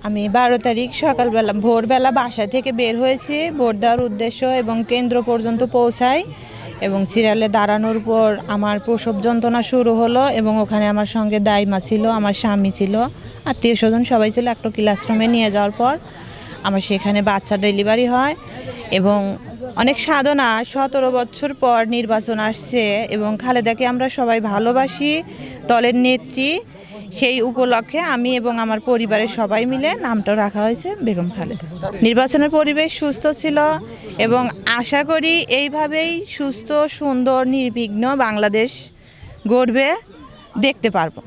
আমি 12 তারিখ সকালবেলা ভোরবেলা বাসা থেকে বের হয়েছি ভোট দেওয়ার উদ্দেশ্য এবং কেন্দ্র পর্যন্ত পৌঁছাই এবং সিরিয়ালে দাঁড়ানোর পর আমার প্রসব যন্ত্রণা শুরু হলো এবং ওখানে আমার সঙ্গে দাইমা ছিল, আমার স্বামী ছিল, আত্মীয় স্বজন সবাই ছিল। একটা ক্লাসরুমে নিয়ে যাওয়ার পর আমার সেখানে বাচ্চা ডেলিভারি হয় এবং অনেক সাধনা 17 বছর পর নির্বাচন আসছে এবং খালেদাকে আমরা সবাই ভালোবাসি, দলের নেত্রী। সেই উপলক্ষে আমি এবং আমার পরিবারের সবাই মিলে নামটা রাখা হয়েছে বেগম খালেদা। নির্বাচনের পরিবেশ সুস্থ ছিল এবং আশা করি এইভাবেই সুস্থ, সুন্দর, নির্বিঘ্ন বাংলাদেশ গড়বে, দেখতে পারবো।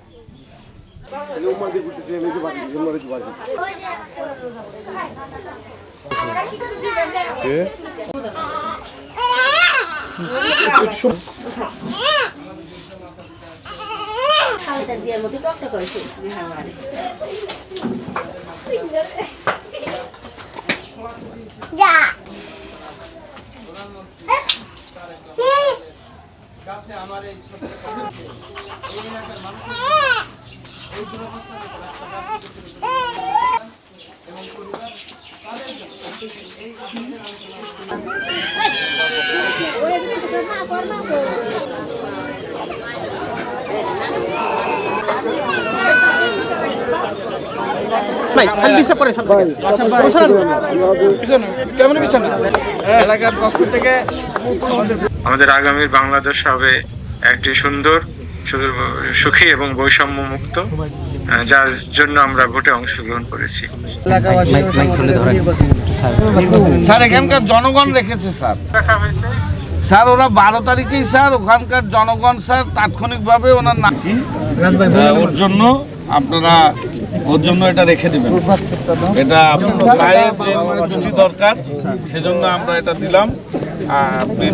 খালেদা জিয়ার মতো টকটক হয়েছে। আমাদের আগামীর বাংলাদেশ হবে একটি সুন্দর, সুখী এবং বৈষম্য মুক্ত, যার জন্য আমরা ভোটে অংশগ্রহণ করেছি। স্যার এখানকার জনগণ রেখেছে স্যার স্যার ওরা 12 তারিখেই স্যার ওখানকার জনগণ স্যার তাৎক্ষণিকভাবে ওনার নাকি ওর জন্য আপনারা ওর জন্য এটা রেখে দেবেন। এটা গায়ে যে পুষ্টি দরকার সেজন্য আমরা এটা দিলাম। আপনি